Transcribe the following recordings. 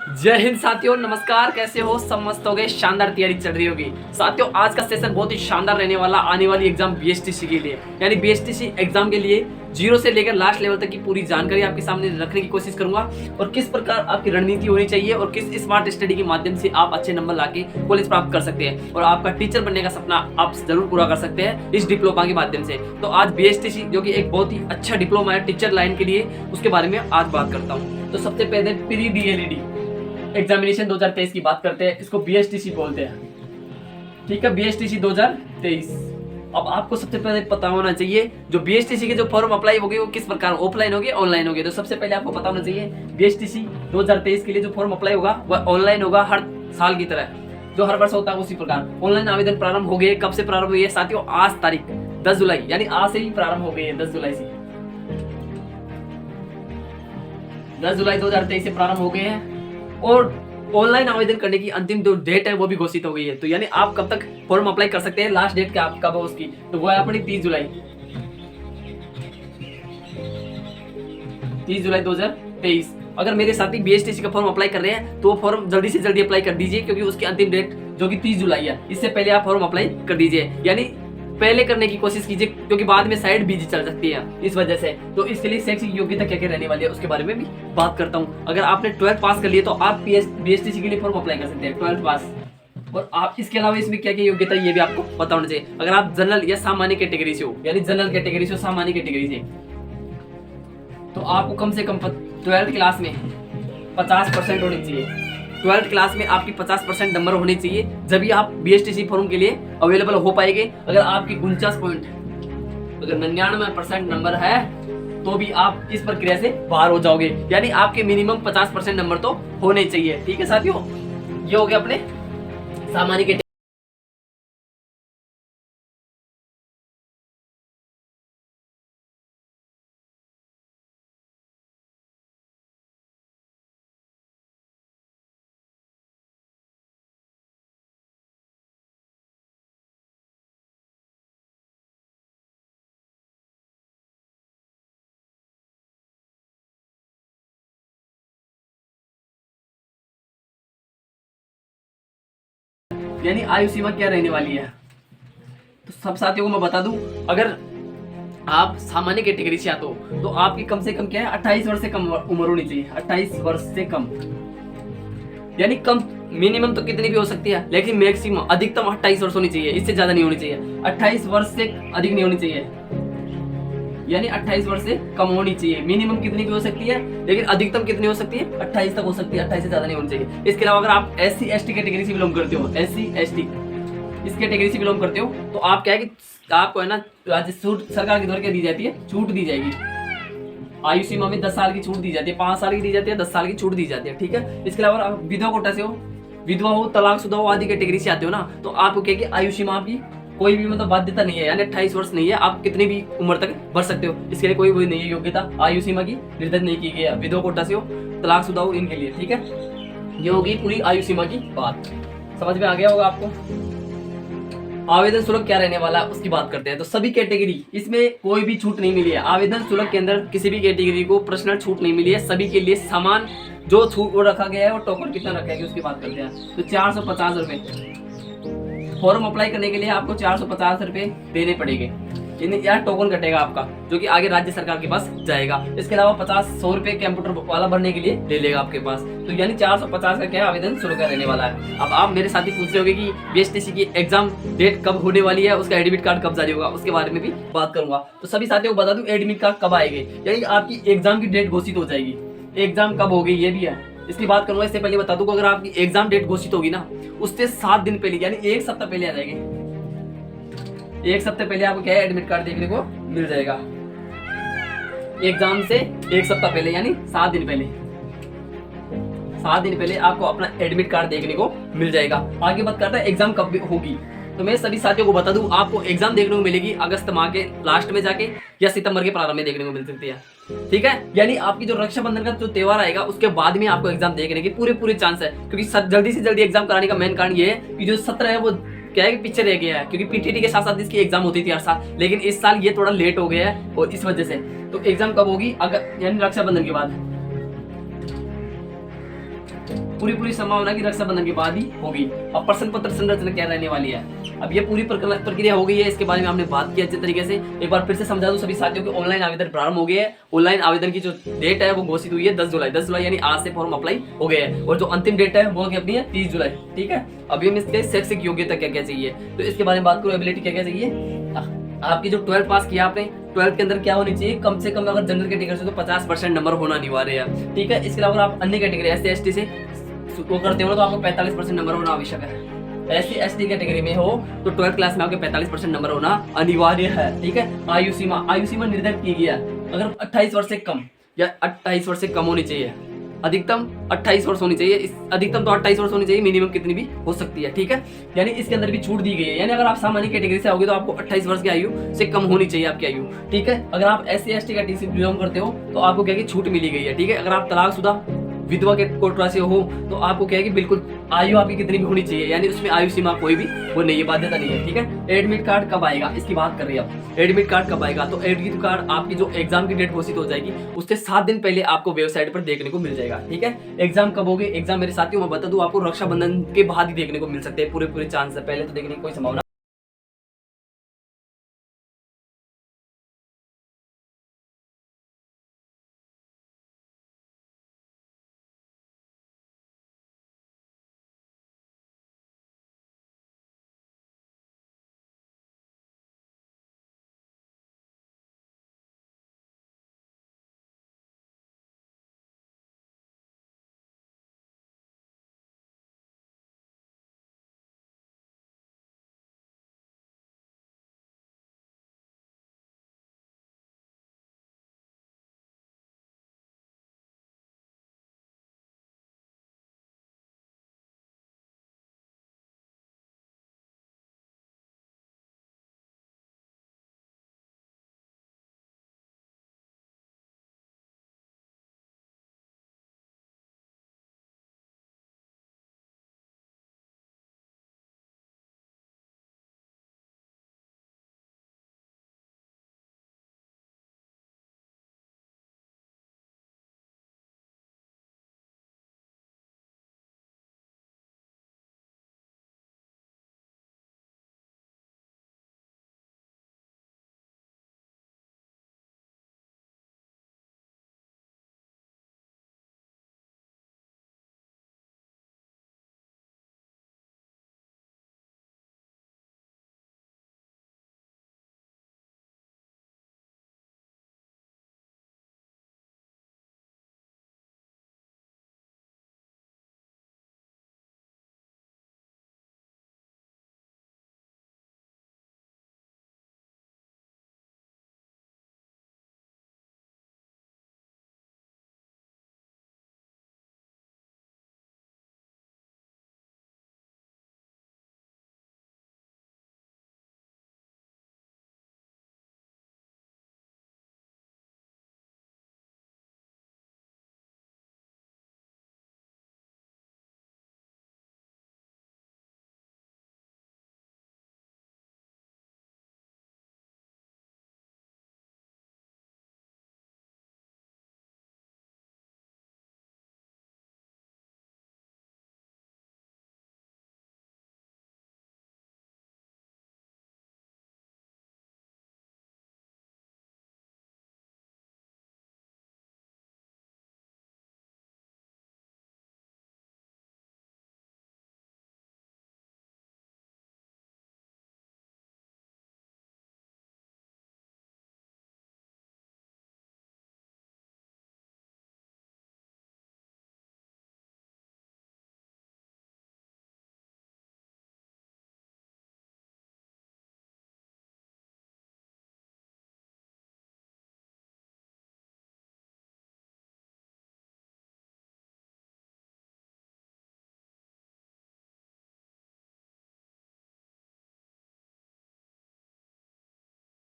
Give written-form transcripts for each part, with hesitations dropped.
जय हिंद साथियों, नमस्कार। कैसे हो? सब मस्त हो गए, शानदार तैयारी चल रही होगी। साथियों, आज का सेशन बहुत ही शानदार रहने वाला आने वाली एग्जाम बीएसटीसी के लिए, यानी बीएसटीसी एग्जाम के लिए जीरो से लेकर लास्ट लेवल तक की पूरी जानकारी आपके सामने रखने की कोशिश करूंगा और किस प्रकार आपकी रणनीति होनी चाहिए और किस स्मार्ट स्टडी के माध्यम से आप अच्छे नंबर लाके कॉलेज प्राप्त कर सकते हैं और आपका टीचर बनने का सपना आप जरूर पूरा कर सकते हैं इस डिप्लोमा के माध्यम से। तो आज बीएसटीसी जो कि एक बहुत ही अच्छा डिप्लोमा है टीचर लाइन के लिए, उसके बारे में आज बात करता हूँ। तो सबसे पहले प्री डीएलईडी एग्जामिनेशन 2023 की बात करते हैं। इसको बीएसटीसी बोलते हैं, ठीक है, बीएसटीसी 2023। अब आपको सबसे पहले पता होना चाहिए जो बीएसटीसी के जो फॉर्म अप्लाई होगी वो किस प्रकार ऑफलाइन होगी ऑनलाइन होगी। तो सबसे पहले आपको पता होना चाहिए बीएसटीसी 2023 के लिए जो फॉर्म अप्लाई होगा वह ऑनलाइन होगा, हर साल की तरह जो हर वर्ष होता है उसी प्रकार ऑनलाइन आवेदन प्रारंभ हो गए। कब से प्रारंभ हुई है साथियों? आज तारीख 10 जुलाई, यानी आज से ही प्रारंभ हो गई है। 10 जुलाई से 10 जुलाई 2023 से प्रारंभ हो गए हैं और ऑनलाइन आवेदन करने की अंतिम जो डेट है वो भी घोषित हो गई है। तो यानी आप कब तक फॉर्म अप्लाई कर सकते हैं, लास्ट डेट क्या कब है उसकी, तो वो है अपनी 30 जुलाई 2023। अगर मेरे साथी बीएसटीसी का फॉर्म अप्लाई कर रहे हैं तो वो फॉर्म जल्दी से जल्दी अप्लाई कर दीजिए, क्योंकि उसकी अंतिम डेट जो कि 30 जुलाई है, इससे पहले आप फॉर्म अप्लाई कर दीजिए। यानी पहले करने की कोशिश कीजिए, क्योंकि बाद में साइड बिजी चल सकती है इस वजह से। तो इसके लिए शैक्षिक योग्यता क्या क्या रहने वाली है उसके बारे में भी बात करता हूँ। अगर आपने 12th पास कर लिया तो आप बीएसटीसी के लिए फॉर्म अप्लाई कर सकते हैं, 12th पास। और आप इसके अलावा इसमें क्या क्या योग्यता ये भी आपको पता होना चाहिए। अगर आप जनरल या सामान्य कैटेगरी से हो, यानी जनरल कैटेगरी से हो, सामान्य कैटेगरी से, तो आपको कम से कम 12th क्लास में 50% होनी चाहिए। 12th क्लास में आपकी 50% नंबर होने चाहिए, जब आप बीएसटीसी फॉर्म के लिए अवेलेबल हो पाएंगे। अगर आपकी 49 पॉइंट, अगर 99% नंबर है तो भी आप इस प्रक्रिया से बाहर हो जाओगे, यानी आपके मिनिमम 50% नंबर तो होने चाहिए। ठीक है साथियों, ये हो गया अपने सामान्य के। यानी आयु सीमा क्या रहने वाली है, तो सब साथियों को मैं बता दूं, अगर आप सामान्य कैटेगरी से आते हो तो आपकी कम से कम क्या है, 28 वर्ष से कम उम्र होनी चाहिए। 28 वर्ष से कम, यानी कम मिनिमम तो कितनी भी हो सकती है, लेकिन मैक्सिमम अधिकतम 28 वर्ष होनी चाहिए, इससे ज्यादा नहीं होनी चाहिए। 28 वर्ष से अधिक नहीं होनी चाहिए, यानी 28 वर्ष से कम होनी चाहिए। मिनिमम कितनी भी हो सकती है, लेकिन अधिकतम कितनी हो सकती है, 28 तक हो सकती है, 28 से ज्यादा नहीं होनी चाहिए। इसके अलावा अगर आप एससी एसटी कैटेगरी से बिलोंग करते हो, एससी एसटी इस कैटेगरी से बिलोंग करते हो, तो आप क्या है कि आपको है ना राज्य छूट सरकार की द्वारा क्या दी जाती है, छूट दी जाएगी। आयु सीमा में 10 साल की छूट दी जाती है, 5 साल की दी जाती है, 10 साल की छूट दी जाती है। ठीक है, इसके अलावा आप विधवा कोटा से हो, विधवा हो, तलाकशुदा हो, आदि कैटेगरी से आते हो ना, तो आपको क्या कि आयु सीमा आपकी कोई भी मतलब बाध्यता नहीं है, यानी 28 वर्ष नहीं है, आप कितनी भी उम्र तक बढ़ सकते हो। इसके लिए कोई वो नहीं है योग्यता, आयु सीमा की निर्धारित नहीं की गई है। विधवा कोटा से हो, तलाकशुदा हो, इनके लिए। ठीक है, ये होगी पूरी आयु सीमा की बात। समझ में आ गया होगा आपको। आवेदन शुल्क क्या रहने वाला है उसकी बात करते हैं। तो सभी कैटेगरी, इसमें कोई भी छूट नहीं मिली है। आवेदन शुल्क के अंदर किसी भी कैटेगरी को पर्सनल छूट नहीं मिली है, सभी के लिए समान जो छूट वो रखा गया है। और टोकन कितना रखा गया उसकी बात करते हैं। तो 450 रुपए फॉर्म अप्लाई करने के लिए आपको 450 रुपए देने पड़ेंगे, यार टोकन कटेगा आपका, जो कि आगे राज्य सरकार के पास जाएगा। इसके अलावा 100 रुपए कंप्यूटर वाला भरने के लिए ले लेगा आपके पास। तो यानी 450 का क्या आवेदन शुल्क रहने वाला है। अब आप मेरे साथ ही पूछ रहे होंगे कि बीएसटीसी की एग्जाम डेट कब होने वाली है, उसका एडमिट कार्ड कब जारी होगा, उसके बारे में भी बात करूंगा। तो सभी साथियों को बता दूं एडमिट कार्ड कब आएंगे, यानी आपकी एग्जाम की डेट घोषित हो जाएगी। एग्जाम कब होगी ये भी है, इसकी बात करूंगा। इससे पहले बता दूं अगर आपकी एग्जाम डेट घोषित होगी ना, उससे 7 दिन पहले, यानी 1 सप्ताह पहले आ जाएंगे। 1 सप्ताह पहले आपको क्या है, एडमिट कार्ड देखने को मिल जाएगा। एग्जाम से 1 सप्ताह पहले, यानी 7 दिन पहले, 7 दिन पहले आपको अपना एडमिट कार्ड देखने को मिल जाएगा। आगे बात करता है एग्जाम कब होगी। तो मैं सभी साथियों को बता दूं, आपको एग्जाम देखने को मिलेगी अगस्त माह के लास्ट में जाके या सितंबर के प्रारंभ में देखने को मिल सकती है। ठीक है, यानी आपकी जो रक्षाबंधन का जो त्योहार आएगा उसके बाद में आपको एग्जाम देखने की पूरे चांस है, क्योंकि जल्दी से जल्दी एग्जाम कराने का मेन कारण ये है कि जो सत्र है वो क्या है कि पीछे रह गया है, क्योंकि पीटीटी के साथ साथ इसकी एग्जाम होती थी हर साल, लेकिन इस साल ये थोड़ा लेट हो गया है और इस वजह से। तो एग्जाम कब होगी, अगर यानी रक्षाबंधन के बाद। पूरी पूरी संभावना की रक्षाबंधन के बाद ही होगी। अब प्रश्न पत्र संरचना क्या रहने वाली है, अब ये पूरी प्रक्रिया हो गई है, इसके बारे में हमने बात की अच्छे तरीके से। एक बार फिर से समझा दूं सभी साथियों को, ऑनलाइन आवेदन प्रारंभ हो गया है। ऑनलाइन आवेदन की जो डेट है वो घोषित हुई है 10 जुलाई। 10 जुलाई यानी आज से फॉर्म अप्लाई हो गया है, और जो अंतिम डेट है वो अपनी है 30 जुलाई। ठीक है, अभी हम इसके शैक्षिक योग्यता क्या क्या चाहिए, तो इसके बारे में बात करो। एबिलिटी क्या क्या चाहिए, आपकी जो 12 पास किया आपने, 12 के अंदर क्या होनी चाहिए, कम से कम अगर जनरल कैटेगरी से तो 50% नंबर होना अनिवार्य है। ठीक है, इसके अलावा अगर आप अन्य कैटेगरी SC ST से वो करते हो तो आपको 45% नंबर होना आवश्यक है। SC ST कैटेगरी में हो तो 12th क्लास में आपके 45% नंबर होना अनिवार्य है। ठीक है, आयु सीमा निर्धारित की गई है, अगर 28 वर्ष से कम या 28 वर्ष से कम होनी चाहिए, अधिकतम 28 वर्ष होनी चाहिए। अधिकतम तो 28 वर्ष होनी चाहिए, मिनिमम कितनी भी हो सकती है। ठीक है, यानी इसके अंदर भी छूट दी गई है, यानी अगर आप सामान्य कैटेगरी से आओगे तो आपको 28 वर्ष की आयु से कम होनी चाहिए आपकी आयु। ठीक है, अगर आप SC ST कैटेगरी बिलोंग करते हो तो आपको क्या है कि छूट मिली गई है। ठीक है, अगर आप तलाकशुदा विधवा के कोटा से हो तो आपको क्या है कि बिल्कुल आयु आपकी कितनी भी होनी चाहिए, यानी उसमें आयु सीमा कोई भी वो नहीं है, बाध्यता नहीं है। ठीक है, एडमिट कार्ड कब आएगा इसकी बात कर रही है आप, एडमिट कार्ड कब आएगा, तो एडमिट कार्ड आपकी जो एग्जाम की डेट घोषित हो जाएगी उससे 7 दिन पहले आपको वेबसाइट पर देखने को मिल जाएगा। ठीक है, एग्जाम कब होगी, एग्जाम मेरे साथियों मैं बता दूं आपको रक्षाबंधन के बाद ही देखने को मिल सकते हैं, पूरे चांस है, पहले तो देखने की कोई संभावना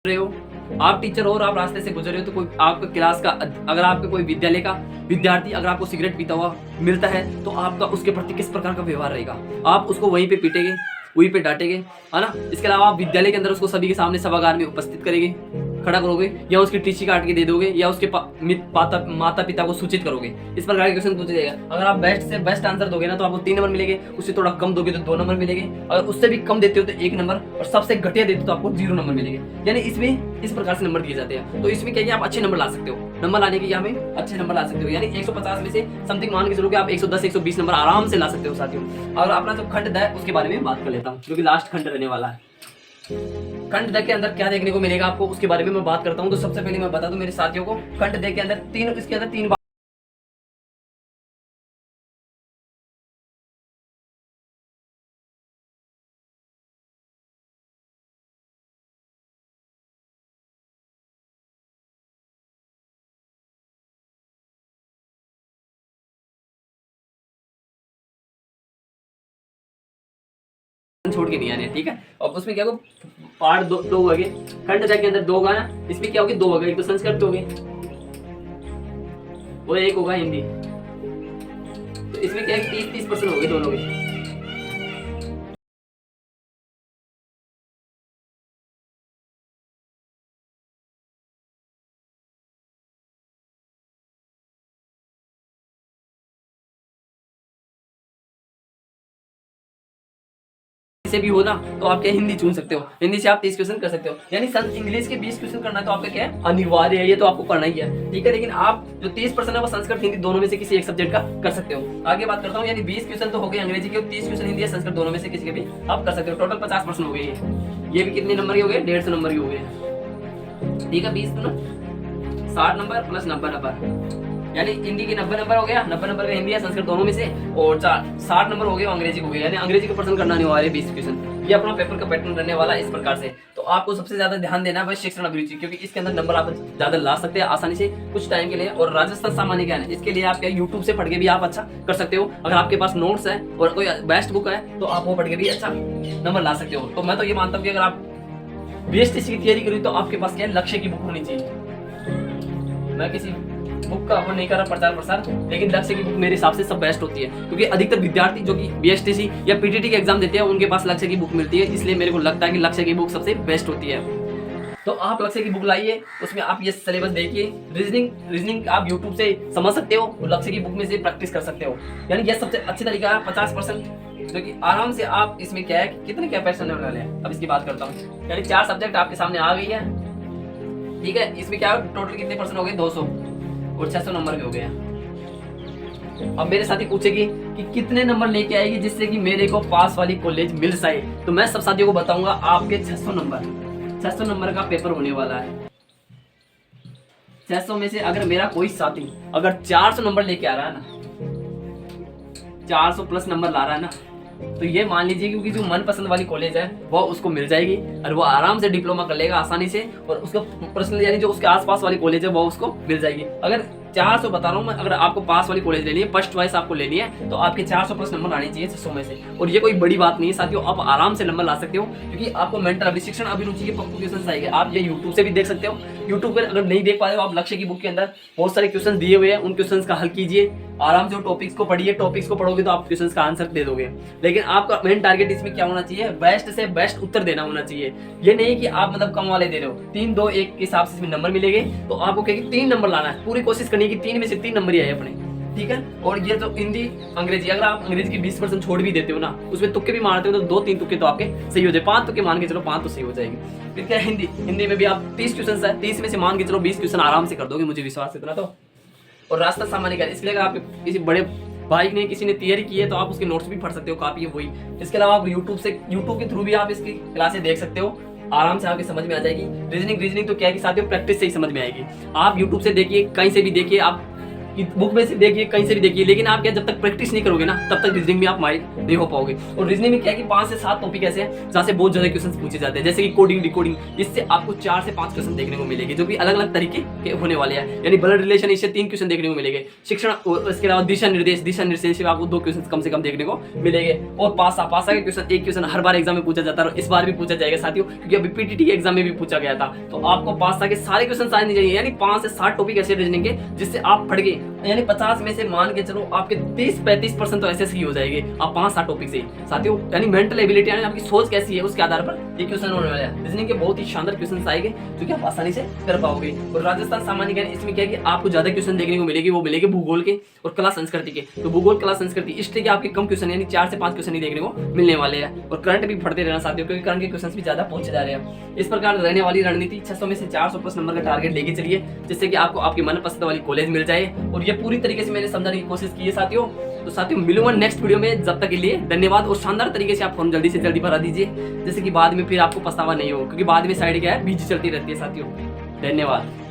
रहे हो, आप टीचर हो और आप रास्ते से गुजर रहे हो तो कोई आपका क्लास का अगर आपके कोई विद्यालय का विद्यार्थी अगर आपको सिगरेट पीता हुआ मिलता है तो आपका उसके प्रति किस प्रकार का व्यवहार रहेगा, आप उसको वहीं पे पीटेंगे, वहीं पे डांटेंगे, है ना। इसके अलावा आप विद्यालय के अंदर उसको सभी के सामने सभागार में उपस्थित करेंगे, खड़ा करोगे, या उसकी टीसी काट के दे दोगे, या उसके माता पिता को सूचित करोगे। इस प्रकार के क्वेश्चन पूछे जाएगा। अगर आप बेस्ट से बेस्ट आंसर दोगे ना तो आपको 3 नंबर मिलेंगे, उससे थोड़ा कम दोगे तो 2 नंबर मिलेंगे, अगर उससे भी कम देते हो तो 1 नंबर, और सबसे घटिया देते हो तो आपको 0 नंबर मिलेंगे। यानी इसमें इस प्रकार से नंबर दिए जाते हैं। तो इसमें क्या है, आप अच्छे नंबर ला सकते हो, नंबर लाने के यहाँ में अच्छे नंबर ला सकते हो। यानी 150 में से समथिंग मान के चलो कि आप 110 120 नंबर आराम से ला सकते हो साथियों। और अपना जो खंड द है उसके बारे में बात कर लेता हूँ, जो कि लास्ट खंड रहने वाला है। खंड द के अंदर क्या देखने को मिलेगा आपको, उसके बारे में मैं बात करता हूँ। तो सबसे पहले मैं बता दूं मेरे साथियों को, खंड द के अंदर तीन छोड़ के नहीं आने, ठीक है। और उसमें क्या हो, पार्ट दो हो गए, खंड द के अंदर 2 होगा ना, इसमें क्या होगी 2 होगा, एक तो संस्कृत हो गई और एक होगा हिंदी। तो इसमें क्या है 30% हो गए दोनों के। से भी हो ना तो आप क्या हिंदी चुन सकते हो, हिंदी से आप 30 क्वेश्चन कर सकते हो। यानी इंग्लिश के 20 क्वेश्चन करना तो आपका क्या है, अनिवार्य है, ये तो आपको करना ही है, ठीक है। लेकिन आप जो 30% है वो संस्कृत हिंदी दोनों में से किसी एक सब्जेक्ट का कर सकते हो। आगे बात करता हूँ, यानी 20 क्वेश्चन तो हो गए अंग्रेजी के, 30 क्वेश्चन हिंदी या संस्कृत दोनों में से किसी के भी आप कर सकते हो। टोटल 50% हो गए। ये भी कितने नंबर के हो गए, 150 नंबर के हो गए, ठीक है। 20 तो 60 नंबर प्लस 90 नंबर, यानी हिंदी के 90 नंबर हो गया, 90 नंबर का हिंदी या संस्कृत दोनों में से, और 60 नंबर हो गए अंग्रेजी हो गए। यानी अंग्रेजी का पर्सन करना नहीं वाले 20 क्वेश्चन। ये अपना पेपर का पैटर्न रहने वाला है इस प्रकार से। तो आपको सबसे ज्यादा ध्यान देना है शिक्षण अभिरुचि, क्योंकि इसके अंदर नंबर आप ज्यादा ला सकते हैं आसानी से कुछ टाइम के लिए। और राजस्थान सामान्य ज्ञान है, इसके लिए आप क्या यूट्यूब से पढ़ के भी आप अच्छा कर सकते हो। अगर आपके पास नोट्स है और कोई बेस्ट बुक है तो आप वो पढ़ के भी अच्छा नंबर ला सकते हो। तो मैं तो ये मानता हूँ कि अगर आप बीएसटीसी की तैयारी करी तो आपके पास क्या है, लक्ष्य की बुक होनी चाहिए। मैं किसी बुक का वो नहीं कर रहा प्रचार प्रसार, लेकिन लक्ष्य की बुक मेरे हिसाब से सब बेस्ट होती है, क्योंकि अधिकतर विद्यार्थी जो कि बीएसटीसी या पीटीटी के एग्जाम देते हैं उनके पास लक्ष्य की बुक मिलती है। इसलिए मेरे को लगता है कि लक्ष्य की बुक सबसे बेस्ट होती है। तो आप लक्ष्य की बुक लाइए, उसमें आप ये सिलेबस देखिए। रीजनिंग आप यूट्यूब से समझ सकते हो, तो लक्ष्य की बुक में से प्रैक्टिस कर सकते हो। यानी यह सबसे अच्छी तरीका है 50%, जो कि आराम से आप इसमें क्या है कितने क्या पैसे होने वाले हैं अब इसकी बात करता हूँ। यानी 4 सब्जेक्ट आपके सामने आ गई है, ठीक है। इसमें क्या टोटल कितने परसेंट हो गए, 200 और 600 नंबर भी हो गया। अब मेरे साथी पूछेगी कि कितने नंबर लेके आएगी जिससे कि मेरे को पास वाली कॉलेज मिल जाए। तो मैं सब साथियों को बताऊंगा, आपके 600 नंबर का पेपर होने वाला है। 600 में से अगर मेरा कोई साथी अगर 400 नंबर लेके आ रहा है ना, 400 प्लस नंबर ला रहा है ना, तो ये मान लीजिए क्योंकि जो मनपसंद वाली कॉलेज है वो उसको मिल जाएगी और वो आराम से डिप्लोमा कर लेगा आसानी से। और उसका पर्सनल यानी जो उसके आसपास वाली कॉलेज है वो उसको मिल जाएगी। अगर 400 बता रहा हूँ मैं, अगर आपको पास वाली कॉलेज लेनी है, फर्स्ट चॉइस आपको लेनी है, तो आपके 400 प्लस नंबर आने चाहिए 600 में से। और ये कोई बड़ी बात नहीं है साथियों, आप आराम से नंबर ला सकते हो, क्योंकि आपको मेंटल शिक्षण अभिरुचि के क्वेश्चन आएंगे। आप ये यूट्यूब से भी देख सकते हो। यूट्यूब पर अगर नहीं देख पा रहे हो, आप लक्ष्य की बुक के अंदर बहुत सारे क्वेश्चन दिए हुए हैं, उन क्वेश्चन का हल कीजिए आराम से। टॉपिक्स को पढ़िए, टॉपिक्स को पढ़ोगे तो आप क्वेश्चन का आंसर दे दोगे। लेकिन आपका मेन टारगेट इसमें क्या होना चाहिए, बेस्ट से बेस्ट उत्तर देना होना चाहिए। ये नहीं कि आप मतलब कम वाले दे रहे हो। 3 2 1 के हिसाब से इसमें नंबर मिलेंगे, तो आपको क्या 3 नंबर लाना है। पूरी कोशिश करनी है कि 3 में से 3 नंबर ही आए अपने, ठीक है। और ये तो हिंदी अंग्रेजी, अगर आप अंग्रेजी की 20% छोड़ भी देते हो ना, उसमें तुक्के भी मारते हो तो 2-3 तुक्के तो आपके सही हो जाए। 5 तुक्के मान के चलो 5 तो सही हो जाएगी। फिर क्या हिंदी में भी आप 30 क्वेश्चन है, 30 में से मान के चलो 20 क्वेश्चन आराम से कर दोगे, मुझे विश्वास इतना तो। और रास्ता सामान्य ज्ञान, इसलिए अगर आप किसी बड़े भाई ने किसी ने तैयारी की है तो आप उसके नोट्स भी पढ़ सकते हो, काफी है वही। इसके अलावा आप यूट्यूब के थ्रू भी आप इसकी क्लासेस देख सकते हो, आराम से आपके समझ में आ जाएगी। रीजनिंग तो क्या है कि साथियों प्रैक्टिस से ही समझ में आएगी। आप यूट्यूब से देखिए, कहीं से भी देखिए, आप बुक में से देखिए, कहीं से भी देखिए, लेकिन आप क्या जब तक प्रैक्टिस नहीं करोगे ना तब तक रीजनिंग में आप माहिर नहीं हो पाओगे। और रीजनिंग में क्या है कि 5 से 7 टॉपिक ऐसे हैं जहाँ से बहुत ज्यादा क्वेश्चन पूछे जाते हैं, जैसे कि कोडिंग डिकोडिंग। इससे आपको 4 से 5 क्वेश्चन देखने को मिलेंगे, जो कि अलग अलग तरीके के होने वाले हैं। यानी ब्लड रिलेशन, इससे 3 क्वेश्चन देखने को मिलेंगे। शिक्षण, इसके अलावा दिशा निर्देश से आपको 2 क्वेश्चन कम से कम देखने को मिलेंगे। और पासा के क्वेश्चन, एक क्वेश्चन हर बार एग्जाम में पूछा जाता है और इस बार भी पूछा जाएगा साथियों, क्योंकि अभी पीटीटी के एग्जाम में भी पूछा गया था। तो आपको पासा के सारे क्वेश्चन आने चाहिए। यानी 5 से 7 टॉपिक ऐसे रीजनिंग के जिससे आप पढ़ के यानी 50 में से मान के चलो आपके 30-35% तो ऐसे ही हो जाएंगे आप 5-7 टॉपिक से साथियों। यानी मेंटल एबिलिटी यानी आपकी सोच कैसी है उसके आधार पर ये क्वेश्चन होने वाला है। रीजनिंग के बहुत ही शानदार क्वेश्चन आएंगे जो कि आप आसानी से कर पाओगे। और राजस्थान सामान्य ज्ञान इसमें क्या है कि आपको ज्यादा क्वेश्चन देखने को मिलेगी, वो मिलेगी भूगोल के और कला संस्कृति के। तो भूगोल, कला, संस्कृति हिस्ट्री के आपके कम क्वेश्चन यानी 4 से 5 क्वेश्चन ही देखने को मिलने वाले हैं। और करंट भी पढ़ते रहना साथियों, क्योंकि करंट के क्वेश्चन भी ज्यादा पहुंचे जा रहे हैं। इस प्रकार रहने वाली रणनीति 600 में से 400 प्लस नंबर का टारगेट लेके चलिए, जिससे कि आपको आपकी मनपसंद वाली कॉलेज मिल जाए। और ये पूरी तरीके से मैंने समझाने की कोशिश की है साथियों। तो साथियों मिलूंगा नेक्स्ट वीडियो में, जब तक के लिए धन्यवाद। और शानदार तरीके से आप फॉर्म जल्दी से जल्दी भरा दीजिए, जैसे कि बाद में फिर आपको पछतावा नहीं हो, क्योंकि बाद में साइड क्या है बिजी चलती रहती है साथियों। धन्यवाद।